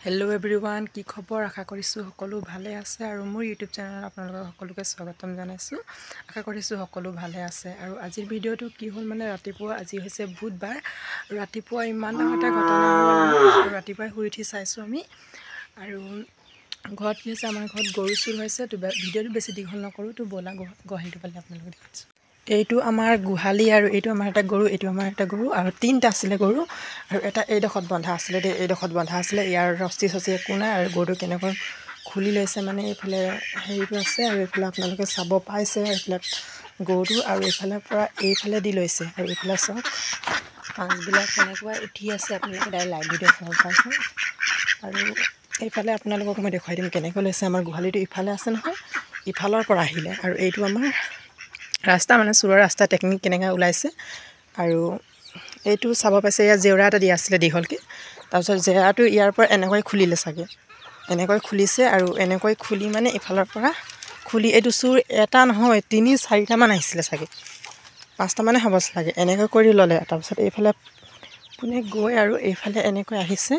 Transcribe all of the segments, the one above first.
Hello' everyone, কি খবৰ? আশা কৰিছোঁ সকলো ভালে আছে আৰু মোৰ ইউটিউব চেনেলত আপোনালোকক সকলোকে স্বাগতম জনাইছোঁ। আশা কৰিছোঁ সকলো ভালে আছে। আৰু আজিৰ ভিডিঅ'টো কি হ'ল মানে ৰাতিপুৱা, আজি হৈছে বুধবাৰ, ৰাতিপুৱা ইমান ডাঙৰ এটা ঘটনা হ'ল আৰু ৰাতিপুৱাই শুই উঠি চাইছোঁ আমি। আৰু ঘৰত কি হৈছে, আমাৰ ঘৰত গৰু চুৰ হৈছে। তো ভিডিঅ'টো বেছি দীঘল নকৰোঁ, তো ব'লা গোহালিটো পালে আপোনালোকে দেখিছোঁ। এইটো আমাৰ গোহালি আৰু এইটো আমাৰ এটা গৰু, এইটো আমাৰ এটা গৰু আৰু তিনিটা আছিলে গৰু। আৰু এটা এইডোখৰত বন্ধা আছিলে দেই, এইডোখৰত বন্ধা আছিলে। ইয়াৰ ৰছী চচি একো নাই আৰু গৰুটো কেনেকৈ খুলি লৈছে মানে এইফালে হেৰিটো আছে আৰু এইফালে আপোনালোকে চাব পাইছে এইফালে গৰুটো, আৰু এইফালৰ পৰা এইফালে দি লৈছে। আৰু এইফালে চাওক মাছবিলাক কেনেকুৱা উঠি আছে, আপোনালোকে ডাইৰেক্ট লাইভ ভিডিঅ' চাব পাইছে। আৰু এইফালে আপোনালোকক মই দেখুৱাই দিম কেনেকৈ লৈছে। আমাৰ গোহালিটো ইফালে আছে নহয়, ইফালৰ পৰা আহিলে। আৰু এইটো আমাৰ ৰাস্তা, মানে চোৰৰ ৰাস্তা টেকনিক কেনেকৈ ওলাইছে। আৰু এইটো চাব পাইছে, ইয়াত জেওৰা এটা দিয়া আছিলে দীঘলকৈ। তাৰপিছত জেওৰাটো ইয়াৰ পৰা এনেকৈ খুলিলে চাগে, এনেকৈ খুলিছে। আৰু এনেকৈ খুলি মানে এইফালৰ পৰা খুলি, এইটো চোৰ এটা নহয় 3-4টামান আহিছিলে চাগে, 5টামানে হ'ব চাগে। এনেকৈ কৰি ল'লে। তাৰপিছত এইফালে পোনে গৈ আৰু এইফালে এনেকৈ আহিছে,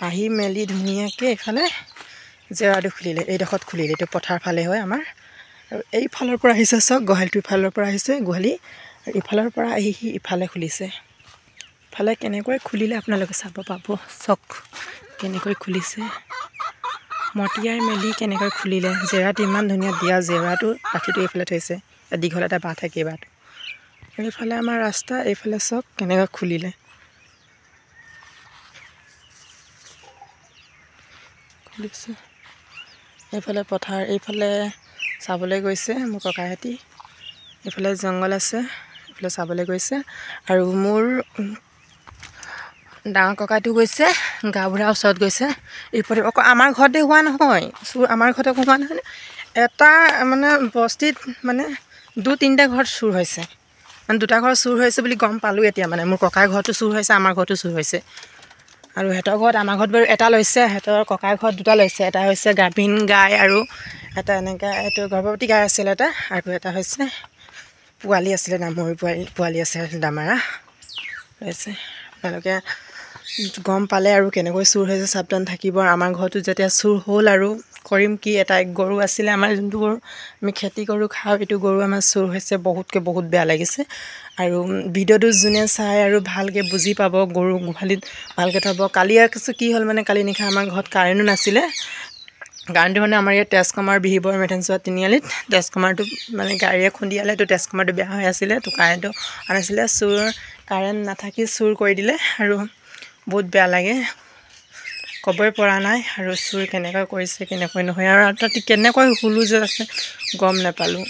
আহি মেলি ধুনীয়াকৈ এইফালে জেওৰাটো খুলিলে, এইডোখৰত খুলিলে। এইটো পথাৰ ফালে হয় আমাৰ। আৰু এইফালৰ পৰা আহিছে চাওক, গোহালিটো ইফালৰ পৰা আহিছে গোহালি, আৰু ইফালৰ পৰা আহি ইফালে খুলিছে। ইফালে কেনেকৈ খুলিলে আপোনালোকে চাব পাব, চাওক কেনেকৈ খুলিছে, মটিয়াই মেলি কেনেকৈ খুলিলে। জেওৰাটো ইমান ধুনীয়া দিয়া, জেওৰাটো পাঠিটো এইফালে থৈছে, দীঘল এটা বাঁহ থাকে বাঁহটো। এইফালে আমাৰ ৰাস্তা, এইফালে চাওক কেনেকৈ খুলিলে। খুলিছে এইফালে পথাৰ, এইফালে চাবলৈ গৈছে মোৰ ককাহঁতি। এইফালে জংঘল আছে, এইফালে চাবলৈ গৈছে। আৰু মোৰ ডাঙৰ ককাইটো গৈছে, গাঁওবুঢ়াৰ ওচৰত গৈছে। এইফালে আকৌ আমাৰ ঘৰতে হোৱা নহয় চোৰ, আমাৰ ঘৰতে হোৱা নহয়, এটা মানে বস্তিত মানে 2-3টা ঘৰত চুৰ হৈছে, মানে 2টা ঘৰত চুৰ হৈছে বুলি গম পালোঁ এতিয়া। মানে মোৰ ককাৰ ঘৰতো চুৰ হৈছে, আমাৰ ঘৰতো চুৰ হৈছে। আৰু সিহঁতৰ ঘৰত, আমাৰ ঘৰত বাৰু এটা লৈছে, সিহঁতৰ ককাৰ ঘৰত 2টা লৈছে। এটা হৈছে গাভিন গাই আৰু এটা এনেকৈ এইটো গৰ্ভৱতী গাই আছিলে এটা, আৰু এটা হৈছে পোৱালি আছিলে, ডামৰী পোৱালি আছে দামাৰা লৈছে। আপোনালোকে গম পালে আৰু কেনেকৈ চুৰ হৈছে, সাৱধান থাকিব। আমাৰ ঘৰতো যেতিয়া চুৰ হ'ল আৰু কৰিম কি, এটা গৰু আছিলে আমাৰ, যোনটো গৰু আমি খেতি কৰোঁ খাওঁ, এইটো গৰু আমাৰ চুৰ হৈছে। বহুত বেয়া লাগিছে। আৰু ভিডিঅ'টো যোনে চাই আৰু ভালকৈ বুজি পাব, গৰু গোহালিত ভালকৈ থ'ব। কালি কিছু কি হ'ল মানে, কালি নিশা আমাৰ ঘৰত কাৰেণ্টো নাছিলে। কাৰেণ্টটো মানে আমাৰ ইয়াত ট্ৰেন্সফৰ্মাৰ বিহিবৰ মেথেনচুৱা তিনিআলিত ট্ৰেন্সফৰ্মাৰটো মানে গাড়ীয়ে খুন্দিয়ালে, তো ট্ৰেন্সফৰ্মাৰটো বেয়া হৈ আছিলে, তো কাৰেণ্টটো আনিছিলে। কাৰেণ্ট নাথাকি চুৰ কৰি দিলে আৰু বহুত বেয়া লাগে, ক'বই পৰা নাই। আৰু চুৰ কেনেকৈ কৰিছে কেনেকৈ নহয়, আৰু তাত কেনেকৈ হুলো যে আছে গম নাপালোঁ।